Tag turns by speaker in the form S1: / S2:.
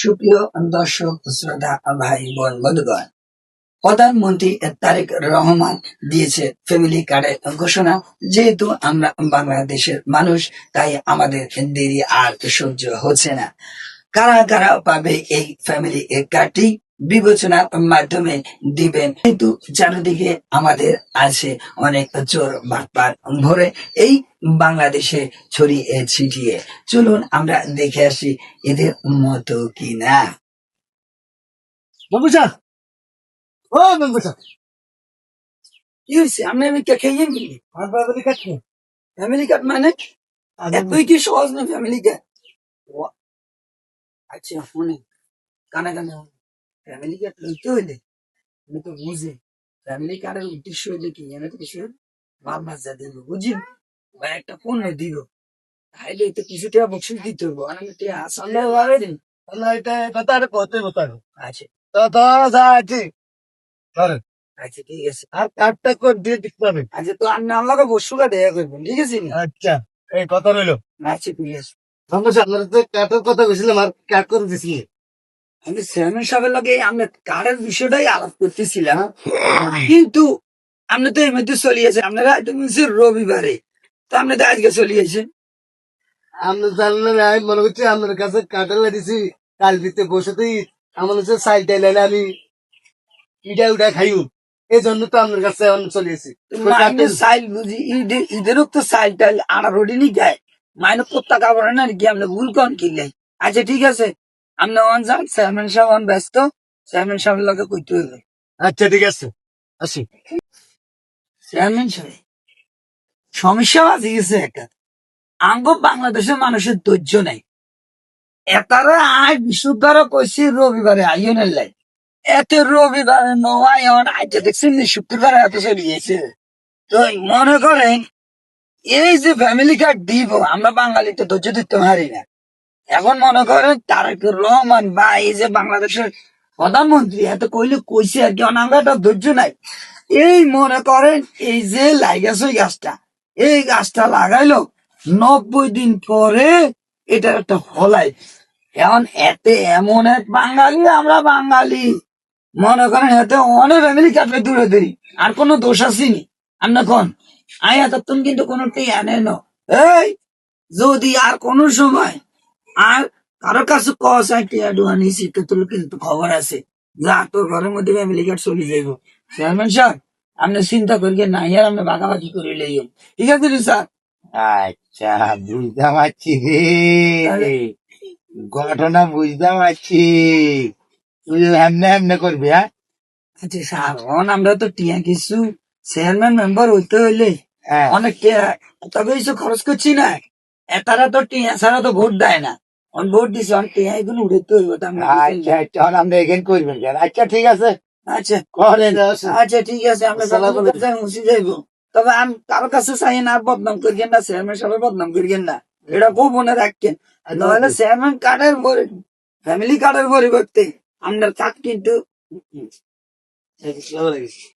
S1: সুপ্রিয় দর্শক শ্রোতা ভাই বোন বন্ধুগণ, প্রধানমন্ত্রী তারেক রহমান দিয়েছে ফ্যামিলি কার্ডের ঘোষণা। যেহেতু আমরা বাংলাদেশের মানুষ, তাই আমাদের দেরি আর সহ্য হচ্ছে না। কারা কারা পাবে এই ফ্যামিলি কার্ডটি বিবেচনার মাধ্যমে দিবেন, কিন্তু চারিদিকে আমাদের আছে অনেক চোর বাটপার ভরে এই বাংলাদেশে ছড়িয়ে ছিটিয়ে। চলুন আমরা দেখে আসি এদের মতো কিনা।
S2: বন্ধু স্যার, ও বন্ধু স্যার,
S1: কি হয়েছে? আপনি আমি খেয়ে নিলি
S2: আমার বাবা কাটছে।
S1: ফ্যামিলি কার্ড মানে এতই কি সহজ না ফ্যামিলি কার্ড? আচ্ছা শুনে কানে কানে ফ্যামিলি কার্ড লইতে হইলে আমি তো বুঝি ফ্যামিলি কার্ডের উদ্দেশ্য হইলে কি আমি তো কিছু মাল মাছ দিব বুঝি, বা একটা ফোন দিব, তাইলে তো কিছু টাকা বকশিস দিতে হইব। আর আমি টাকা আসলে ভাবে দিন।
S2: আল্লাহ এটা কথা আর কত কথা।
S1: আচ্ছা
S2: তো তো যা আছে ধরেন,
S1: আচ্ছা ঠিক আছে।
S2: আর কার্ডটা করে দিয়ে দিতে হবে।
S1: আচ্ছা তো আপনি আমাকে বসুকা দেয়া করবেন, ঠিক আছে নি?
S2: আচ্ছা, এই কথা রইলো।
S1: আচ্ছা ঠিক আছে।
S2: বন্ধু স্যার, আপনার তো কার্ডের কথা বলছিলাম, আর কার্ড করে দিছি।
S1: আমি চেয়ারম্যান সাহেবের লগে আমরা কার্ডের বিষয়টাই আলাপ করতেছিলাম, কিন্তু আপনি তো এর মধ্যে চলিয়েছে, আপনারা তো বলছে রবিবারে, তো আপনি তো আজকে চলিয়েছে।
S2: আমরা জানলেন, আমি মনে করছি আপনার কাছে কার্ডের লাগিয়েছি, কাল দিতে বসেতেই আমার হচ্ছে সাইড টাইলে আমি ইটা উঠা খাইও, এই জন্য তো আপনার কাছে এখন চলিয়েছি।
S1: মাইনে সাইল বুঝি ঈদেরও তো সাইল টাইল আড়ারোডি নি গায়, মাইনে কোত্তা কাপড় না কি আপনি ভুল কন কিনলে। আচ্ছা ঠিক আছে, আপনি অন যান, চেয়ারম্যান সাহেব অন ব্যস্ত, চেয়ারম্যান সাহেবের লগে কইতে হইবে।
S2: আচ্ছা ঠিক আছে, আসি।
S1: চেয়ারম্যান সাহেব সমস্যা বাজে গেছে একটা, আঙ্গ বাংলাদেশের মানুষের ধৈর্য নাই। এতারা আজ বিশুদ্ধারও কইছি রবিবারে আইও নাই, এত রবিবারে নয় আজ দেখছেন শুক্রবারে এত চলে গিয়েছে। তো মনে করেন এই যে ফ্যামিলি কার্ড দিব, আমরা বাঙালি তো ধৈর্য দিতে পারি না। এখন মনে করেন তারেক রহমান বা এই যে বাংলাদেশের প্রধানমন্ত্রী এত কইলে কইছে আর কি, আমরা তো ধৈর্য নাই। এই মনে করেন এই যে লাগাছে ওই গাছটা, এই গাছটা লাগাইলো 90 দিন পরে এটার একটা ফলাই। এখন এতে এমন এক বাঙালি, আমরা বাঙালি মনে করেন এতে অনেক ফ্যামিলি কাটবে দূরে দূরে, আর কোনো দোষ আসেনি। আমরা কোন আয় এতক্ষণ কিন্তু কোনো আনে ন। এই যদি আর কোন সময় আর কারো কাছে কস টিয়া ডুয়া নিছি তো তোর কিন্তু খবর আছে, যা তোর ঘরের মধ্যে ফ্যামিলি কার্ড চলে যাইব। চেয়ারম্যান সাহেব আপনি চিন্তা করিয়ে না, আর আমরা ভাগাভাগি করে লইম, ঠিক আছে রে স্যার?
S2: আচ্ছা, বুঝতে পারছি রে, ঘটনা বুঝতে পারছি। তুই এমনি এমনি করবি, হ্যাঁ?
S1: আচ্ছা স্যার, আমরা তো টিয়া কিছু চেয়ারম্যান মেম্বার হইতে হইলে অনেক টিয়া তবে কিছু খরচ করছি না। তারা তো টিয়া ছাড়া তো ভোট দেয় না, ভোট দিছে টিয়া এগুলো উড়াইতে হইব।
S2: আচ্ছা আচ্ছা, আমরা এখানে করবেন কেন? আচ্ছা ঠিক আছে,
S1: আচ্ছা
S2: করেন।
S1: আচ্ছা ঠিক আছে, আমরা মুছি যাইব। তবে আমি কারো কাছে চাই না আর বদনাম করিয়েন না, চেয়ারম্যান সাহেব বদনাম করিয়েন না, এটা খুব মনে রাখেন। নাহলে চেয়ারম্যান কার্ডের ফ্যামিলি কার্ডের পরিবর্তে আপনার কার্ড কিন্তু